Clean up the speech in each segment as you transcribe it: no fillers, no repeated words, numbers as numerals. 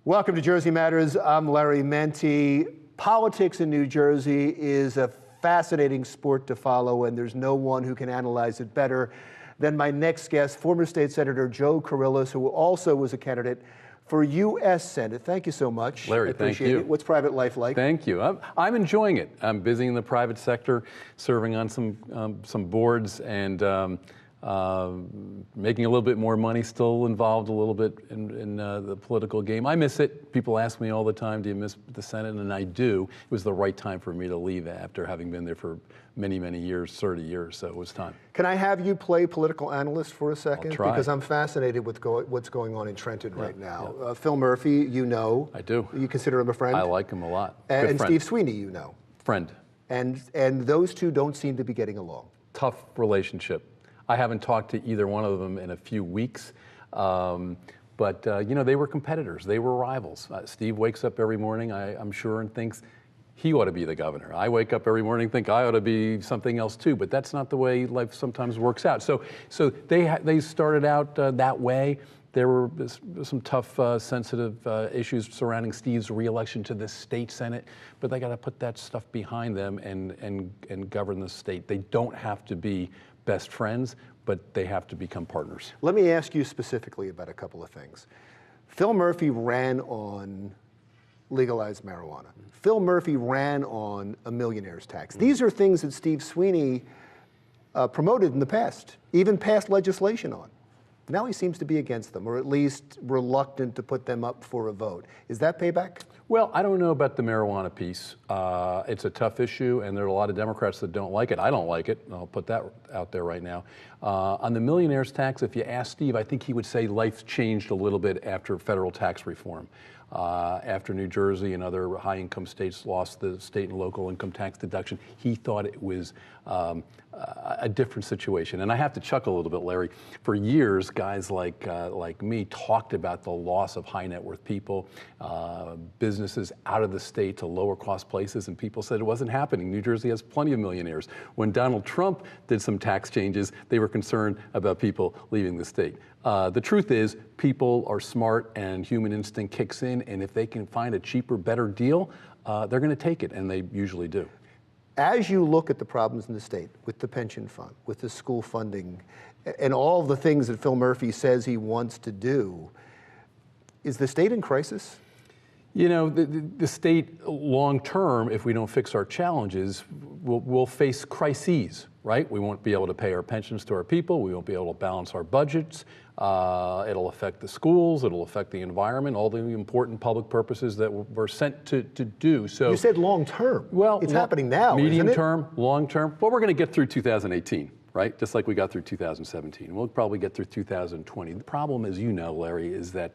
Welcome to Jersey Matters. I'm Larry Menti. Politics in New Jersey is a fascinating sport to follow, and there's no one who can analyze it better than my next guest, former State Senator Joe Kyrillos, who also was a candidate for U.S. Senate. Thank you so much. Larry, I appreciate thank you. it. What's private life like? Thank you. I'm enjoying it. I'm busy in the private sector, serving on some boards, and making a little bit more money, still involved a little bit in the political game. I miss it. People ask me all the time, do you miss the Senate? And I do. It was the right time for me to leave after having been there for many, many years, 30 years, so it was time. Can I have you play political analyst for a second? I'll try. Because I'm fascinated with what's going on in Trenton right now. Phil Murphy, you know. I do. You consider him a friend? I like him a lot. And Good friend. Steve Sweeny, you know. Friend. And those two don't seem to be getting along. Tough relationship. I haven't talked to either one of them in a few weeks, but you know, they were competitors. They were rivals. Steve wakes up every morning, I'm sure, and thinks he ought to be the governor. I wake up every morning and think I ought to be something else too, but that's not the way life sometimes works out. So they started out that way. There were some tough, sensitive issues surrounding Steve's reelection to the state Senate, but they got to put that stuff behind them and govern the state. They don't have to be best friends, but they have to become partners. Let me ask you specifically about a couple of things. Phil Murphy ran on legalized marijuana. Phil Murphy ran on a millionaire's tax. These are things that Steve Sweeny promoted in the past, even passed legislation on. Now he seems to be against them, or at least reluctant to put them up for a vote. Is that payback? Well, I don't know about the marijuana piece. It's a tough issue, and there are a lot of Democrats that don't like it. I don't like it, and I'll put that out there right now. On the millionaire's tax, if you ask Steve, I think he would say life changed a little bit after federal tax reform. After New Jersey and other high-income states lost the state and local income tax deduction, he thought it was a different situation. And I have to chuckle a little bit, Larry. For years, guys like me talked about the loss of high net worth people, businesses out of the state to lower cost places, and people said it wasn't happening. New Jersey has plenty of millionaires. When Donald Trump did some tax changes, they were concerned about people leaving the state. The truth is, people are smart and human instinct kicks in, and if they can find a cheaper, better deal, they're going to take it, and they usually do. As you look at the problems in the state with the pension fund, with the school funding, and all the things that Phil Murphy says he wants to do, is the state in crisis? You know, the state long-term, if we don't fix our challenges, will face crises, right? We won't be able to pay our pensions to our people. We won't be able to balance our budgets. It'll affect the schools. It'll affect the environment, all the important public purposes that we're sent to do. So you said long-term. Well, it's happening now, medium-term, long-term. Well, we're going to get through 2018. Right? Just like we got through 2017. We'll probably get through 2020. The problem, as you know, Larry, is that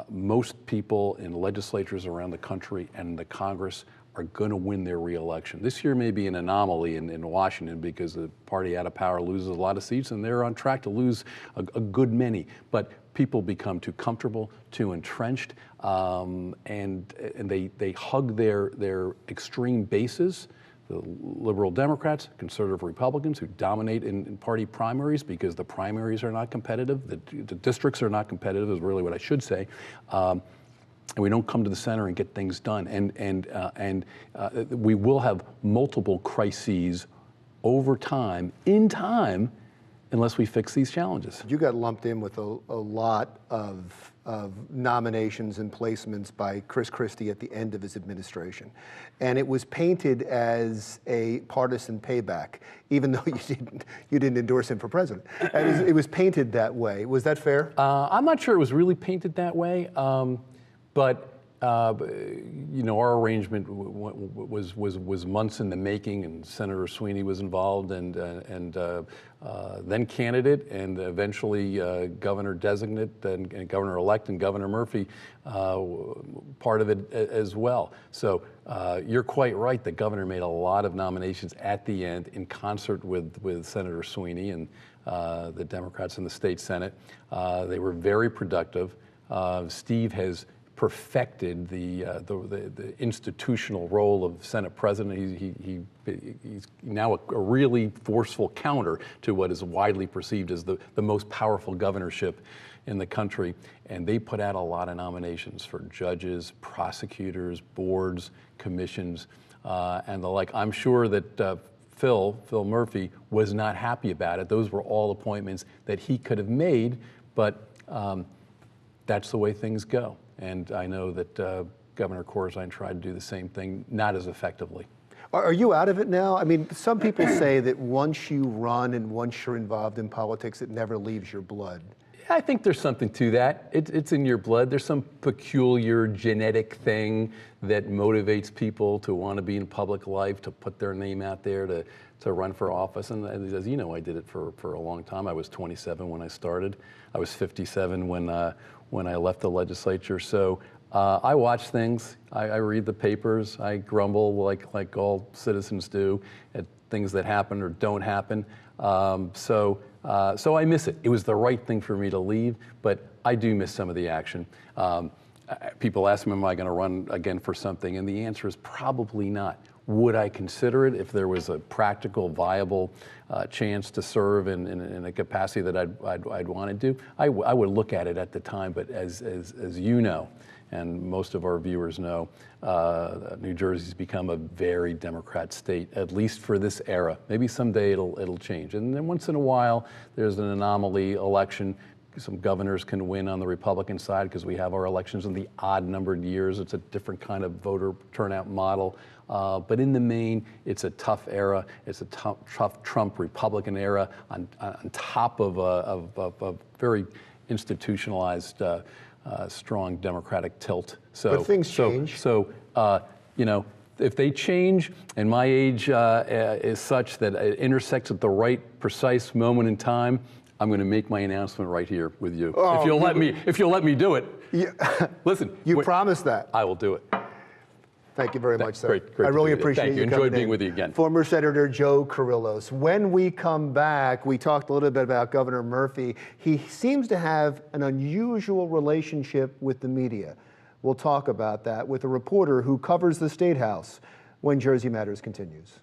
most people in legislatures around the country and the Congress are going to win their reelection. This year may be an anomaly in Washington because the party out of power loses a lot of seats, and they're on track to lose a good many. But people become too comfortable, too entrenched, and they hug their extreme bases. The liberal Democrats, conservative Republicans who dominate in party primaries because the primaries are not competitive, the districts are not competitive is really what I should say, and we don't come to the center and get things done. And we will have multiple crises over time, in time, unless we fix these challenges. You got lumped in with a lot of nominations and placements by Chris Christie at the end of his administration. And it was painted as a partisan payback, even though you didn't endorse him for president. It was painted that way. Was that fair? I'm not sure it was really painted that way, but you know, our arrangement was months in the making, and Senator Sweeny was involved, and then candidate, and eventually governor designate, and governor-elect, and Governor Murphy part of it as well. So you're quite right. The governor made a lot of nominations at the end in concert with Senator Sweeny and the Democrats in the state Senate. They were very productive. Steve has perfected the institutional role of Senate President. He's now a really forceful counter to what is widely perceived as the most powerful governorship in the country. And they put out a lot of nominations for judges, prosecutors, boards, commissions, and the like. I'm sure that Phil Murphy was not happy about it. Those were all appointments that he could have made, but that's the way things go. And I know that Governor Corzine tried to do the same thing, not as effectively. Are you out of it now? I mean, some people say that once you run and once you're involved in politics, it never leaves your blood. I think there's something to that. It's in your blood. There's some peculiar genetic thing that motivates people to want to be in public life, to put their name out there, to run for office. And as you know, I did it for a long time. I was 27 when I started. I was 57 when I left the legislature. So I watch things. I read the papers. I grumble like all citizens do at things that happen or don't happen. So I miss it. It was the right thing for me to leave, but I do miss some of the action. People ask me, am I going to run again for something? And the answer is probably not. Would I consider it if there was a practical, viable chance to serve in a capacity that I'd want to do? I would look at it at the time, but as you know, and most of our viewers know, New Jersey's become a very Democrat state, at least for this era. Maybe someday it'll change. And then once in a while, there's an anomaly election. Some governors can win on the Republican side because we have our elections in the odd-numbered years. It's a different kind of voter turnout model. But in the main, it's a tough era. It's a tough Trump Republican era on top of a very institutionalized strong Democratic tilt. So, but things change. So, you know, if they change, and my age is such that it intersects at the right, precise moment in time, I'm going to make my announcement right here with you. Oh, if you'll let me do it. Yeah. Listen. You promised that. I will do it. Thank you very much, sir. Great I really appreciate you coming Enjoyed being with you again. Former Senator Joe Kyrillos. When we come back, we talked a little bit about Governor Murphy. He seems to have an unusual relationship with the media. We'll talk about that with a reporter who covers the State House when Jersey Matters continues.